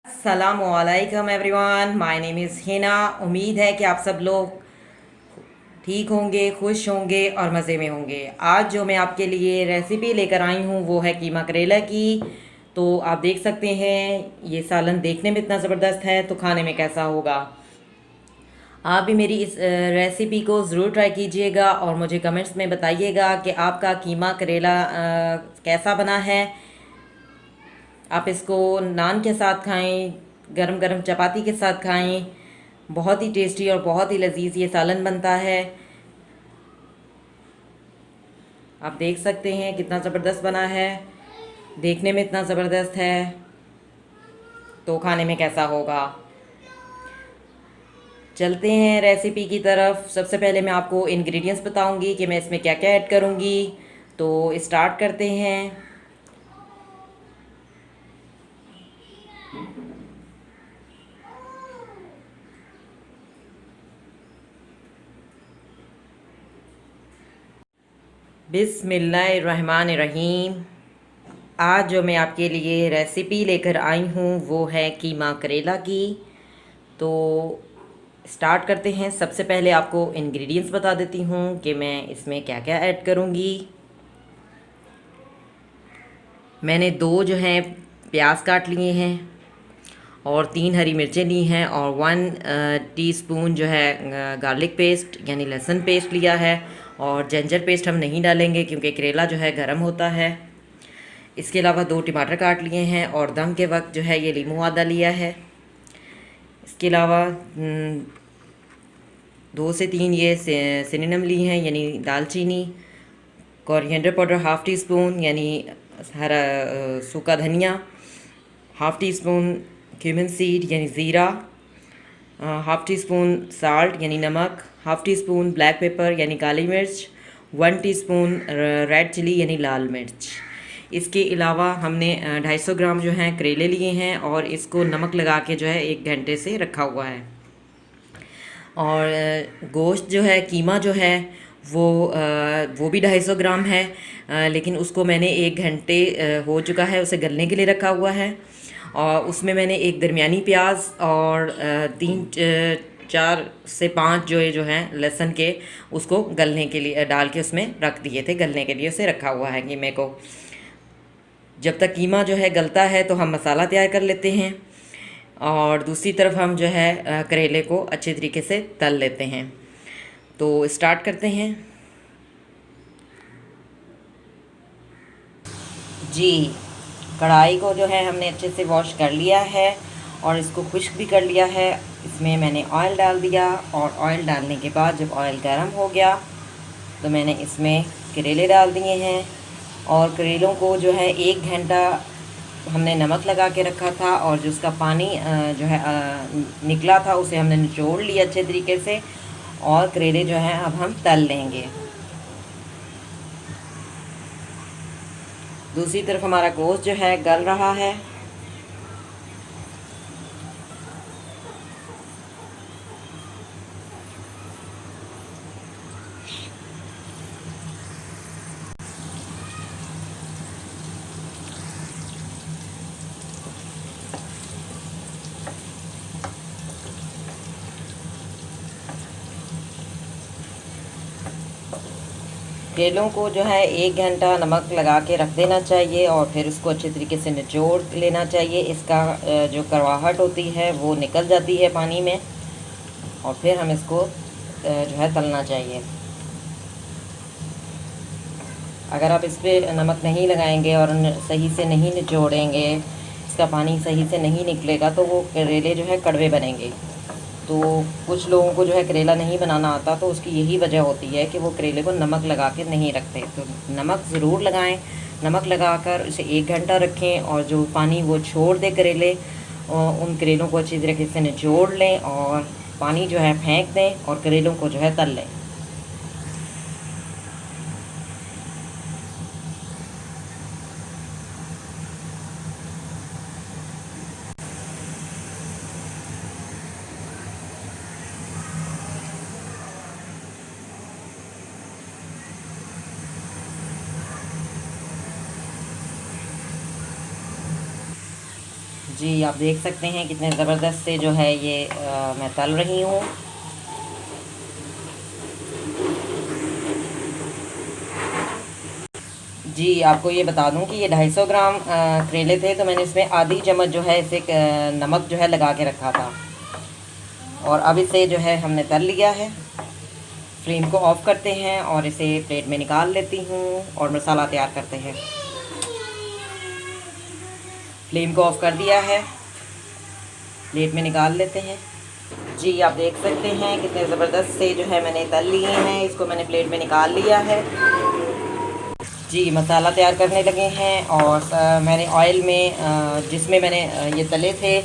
अस्सलामुअलैकुम everyone, my name is Hina. उम्मीद है कि आप सब लोग ठीक होंगे, खुश होंगे और मज़े में होंगे। आज जो मैं आपके लिए रेसिपी लेकर आई हूँ वो है कीमा करेला की। तो आप देख सकते हैं ये सालन देखने में इतना ज़बरदस्त है तो खाने में कैसा होगा। आप भी मेरी इस रेसिपी को ज़रूर ट्राई कीजिएगा और मुझे कमेंट्स में बताइएगा कि आपका कीमा करेला कैसा बना है। आप इसको नान के साथ खाएं, गरम गरम चपाती के साथ खाएं। बहुत ही टेस्टी और बहुत ही लजीज ये सालन बनता है। आप देख सकते हैं कितना ज़बरदस्त बना है, देखने में इतना ज़बरदस्त है तो खाने में कैसा होगा। चलते हैं रेसिपी की तरफ। सबसे पहले मैं आपको इंग्रेडिएंट्स बताऊंगी कि मैं इसमें क्या क्या ऐड करूंगी। तो स्टार्ट करते हैं। बिस्मिल्लाहिर्रहमानिर्रहीम। आज जो मैं आपके लिए रेसिपी लेकर आई हूँ वो है कीमा करेला की। तो स्टार्ट करते हैं। सबसे पहले आपको इंग्रेडिएंट्स बता देती हूँ कि मैं इसमें क्या क्या ऐड करूँगी। मैंने 2 जो हैं प्याज काट लिए हैं और 3 हरी मिर्चें ली हैं और 1 टीस्पून जो है गार्लिक पेस्ट यानी लहसुन पेस्ट लिया है। और जिंजर पेस्ट हम नहीं डालेंगे क्योंकि करेला जो है गर्म होता है। इसके अलावा 2 टमाटर काट लिए हैं और दम के वक्त जो है ये लीमू आधा लिया है। इसके अलावा 2 से 3 ये सिनेमन ली हैं यानी दालचीनी। Coriander powder half tea spoon यानी हरा सूखा धनिया। Half tea spoon cumin seed यानी ज़ीरा। हाफ़ टी स्पून साल्ट यानी नमक। Half tea spoon black pepper यानी काली मिर्च। 1 टीस्पून रेड चिली यानी लाल मिर्च। इसके अलावा हमने 250 ग्राम जो हैं करेले लिए हैं और इसको नमक लगा के जो है 1 घंटे से रखा हुआ है। और गोश्त जो है कीमा जो है वो भी 250 ग्राम है। लेकिन उसको मैंने 1 घंटे हो चुका है उसे गलने के लिए रखा हुआ है। और उसमें मैंने एक दरमियानी प्याज और 4 से 5 जो हैं लहसुन के उसको गलने के लिए डाल के उसमें रख दिए थे। गलने के लिए उसे रखा हुआ है कीमे को। जब तक कीमा जो है गलता है तो हम मसाला तैयार कर लेते हैं और दूसरी तरफ हम जो है करेले को अच्छे तरीके से तल लेते हैं। तो स्टार्ट करते हैं जी। कढ़ाई को जो है हमने अच्छे से वॉश कर लिया है और इसको खुश्क भी कर लिया है। इसमें मैंने ऑयल डाल दिया और ऑयल डालने के बाद जब ऑयल गर्म हो गया तो मैंने इसमें करेले डाल दिए हैं। और करेलों को जो है 1 घंटा हमने नमक लगा के रखा था और जो उसका पानी जो है निकला था उसे हमने निचोड़ लिया अच्छे तरीके से। और करेले जो हैं अब हम तल लेंगे। दूसरी तरफ हमारा गोश्त जो है गल रहा है। केलों को जो है 1 घंटा नमक लगा के रख देना चाहिए और फिर उसको अच्छे तरीके से निचोड़ लेना चाहिए। इसका जो कड़वाहट होती है वो निकल जाती है पानी में और फिर हम इसको जो है तलना चाहिए। अगर आप इस पर नमक नहीं लगाएंगे और सही से नहीं निचोड़ेंगे, इसका पानी सही से नहीं निकलेगा तो वो करेले जो है कड़वे बनेंगे। तो कुछ लोगों को जो है करेला नहीं बनाना आता तो उसकी यही वजह होती है कि वो करेले को नमक लगा के नहीं रखते। तो नमक ज़रूर लगाएं। नमक लगाकर इसे 1 घंटा रखें और जो पानी वो छोड़ दे करेले, उन करेलों को अच्छी तरीके से निचोड़ लें और पानी जो है फेंक दें और करेलों को जो है तल लें। जी आप देख सकते हैं कितने ज़बरदस्त से जो है ये मैं तल रही हूँ। जी आपको ये बता दूं कि ये 250 ग्राम करेले थे, तो मैंने इसमें आधी चम्मच जो है इसे नमक जो है लगा के रखा था। और अब इसे जो है हमने तल लिया है। फ्लेम को ऑफ़ करते हैं और इसे प्लेट में निकाल लेती हूँ और मसाला तैयार करते हैं। फ्लेम को ऑफ़ कर दिया है, प्लेट में निकाल लेते हैं। जी आप देख सकते हैं कितने ज़बरदस्त से जो है मैंने तल लिए हैं। इसको मैंने प्लेट में निकाल लिया है। जी मसाला तैयार करने लगे हैं और मैंने ऑयल में जिसमें मैंने ये तले थे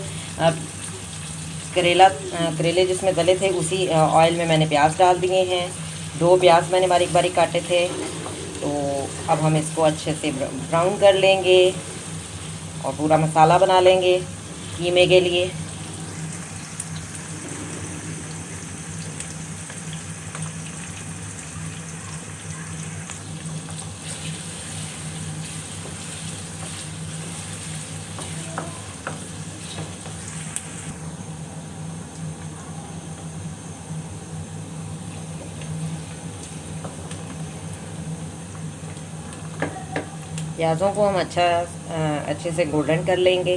करेले जिसमें तले थे उसी ऑयल में मैंने प्याज डाल दिए हैं। 2 प्याज मैंने बारीक बारीक काटे थे। तो अब हम इसको अच्छे से ब्राउन कर लेंगे और पूरा मसाला बना लेंगे कीमे के लिए। प्याज़ों को हम अच्छे से गोल्डन कर लेंगे।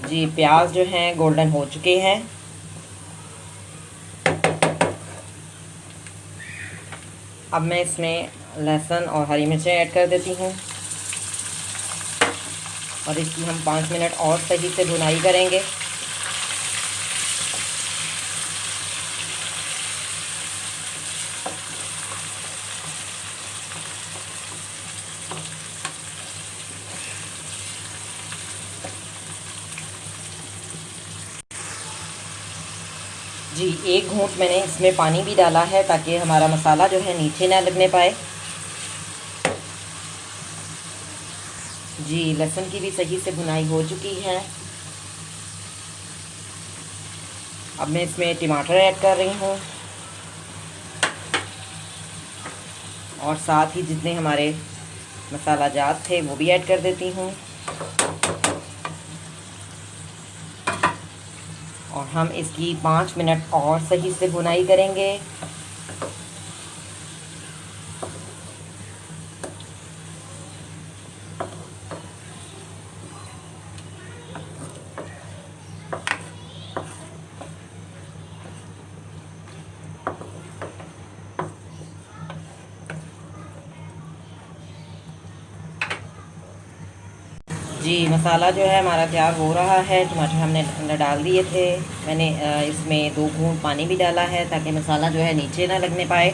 जी प्याज जो हैं गोल्डन हो चुके हैं। अब मैं इसमें लहसुन और हरी मिर्चें ऐड कर देती हूँ और इसकी हम 5 मिनट और सही से भुनाई करेंगे। जी 1 घूंट मैंने इसमें पानी भी डाला है ताकि हमारा मसाला जो है नीचे ना लगने पाए। जी लहसुन की भी सही से भुनाई हो चुकी है। अब मैं इसमें टमाटर ऐड कर रही हूँ और साथ ही जितने हमारे मसाला जात थे वो भी ऐड कर देती हूँ और हम इसकी 5 मिनट और सही से भुनाई करेंगे। जी मसाला जो है हमारा तैयार हो रहा है। टमाटर हमने अंदर डाल दिए थे। मैंने इसमें 2 घूंट पानी भी डाला है ताकि मसाला जो है नीचे ना लगने पाए।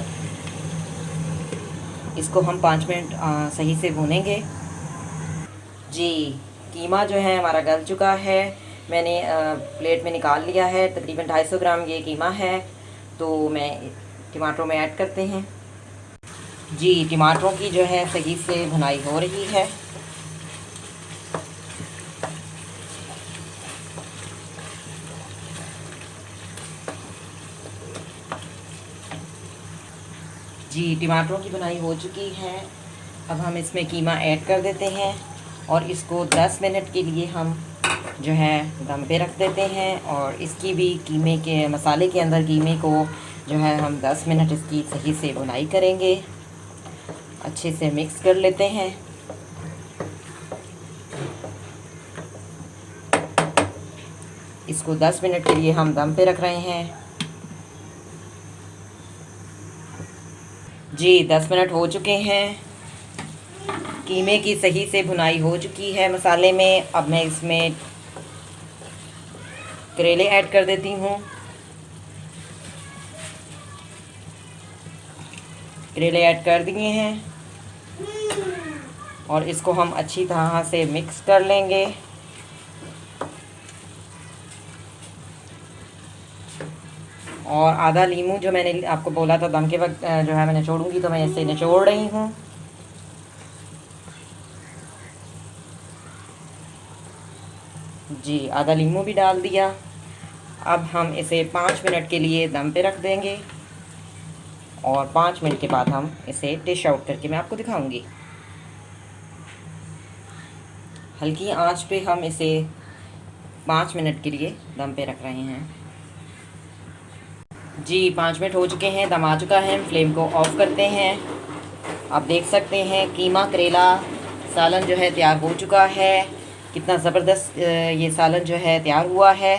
इसको हम 5 मिनट सही से भूनेंगे। जी कीमा जो है हमारा गल चुका है। मैंने प्लेट में निकाल लिया है। तकरीबन 250 ग्राम ये कीमा है। तो मैं टमाटरों में ऐड करते हैं। जी टमाटरों की जो है सही से भुनाई हो रही है। जी टमाटरों की भुनाई हो चुकी है। अब हम इसमें कीमा ऐड कर देते हैं और इसको 10 मिनट के लिए हम जो है दम पे रख देते हैं। और इसकी भी कीमे के मसाले के अंदर कीमे को जो है हम 10 मिनट इसकी सही से भुनाई करेंगे। अच्छे से मिक्स कर लेते हैं। इसको 10 मिनट के लिए हम दम पे रख रहे हैं। जी 10 मिनट हो चुके हैं। कीमे की सही से भुनाई हो चुकी है मसाले में। अब मैं इसमें करेले ऐड कर देती हूँ। करेले ऐड कर दिए हैं और इसको हम अच्छी तरह से मिक्स कर लेंगे। और आधा लीमू जो मैंने आपको बोला था दम के वक्त जो है मैं निचोड़ूंगी, तो मैं इसे निचोड़ रही हूँ। जी आधा लीमू भी डाल दिया। अब हम इसे 5 मिनट के लिए दम पे रख देंगे और 5 मिनट के बाद हम इसे डिश आउट करके मैं आपको दिखाऊंगी। हल्की आंच पे हम इसे 5 मिनट के लिए दम पे रख रहे हैं। जी 5 मिनट हो चुके हैं, दम आ चुका है। फ्लेम को ऑफ़ करते हैं। आप देख सकते हैं कीमा करेला सालन जो है तैयार हो चुका है। कितना ज़बरदस्त ये सालन जो है तैयार हुआ है।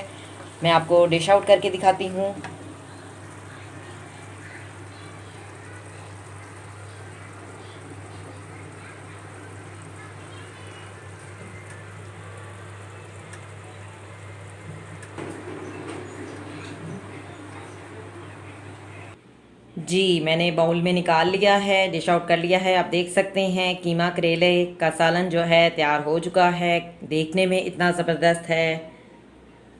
मैं आपको डिश आउट करके दिखाती हूँ। जी मैंने बाउल में निकाल लिया है, डिश आउट कर लिया है। आप देख सकते हैं कीमा करेले का सालन जो है तैयार हो चुका है। देखने में इतना ज़बरदस्त है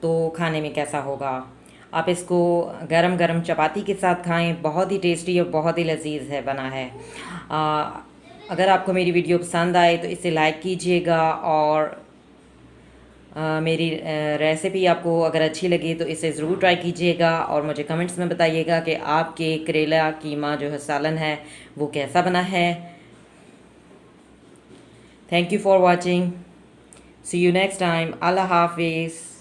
तो खाने में कैसा होगा। आप इसको गरम गरम चपाती के साथ खाएं, बहुत ही टेस्टी और बहुत ही लजीज है बना है। अगर आपको मेरी वीडियो पसंद आए तो इसे लाइक कीजिएगा और मेरी रेसिपी आपको अगर अच्छी लगी तो इसे ज़रूर ट्राई कीजिएगा और मुझे कमेंट्स में बताइएगा कि आपके करेला कीमा जो है सालन है वो कैसा बना है। Thank you for watching. See you next time. अल्लाह हाफिज़।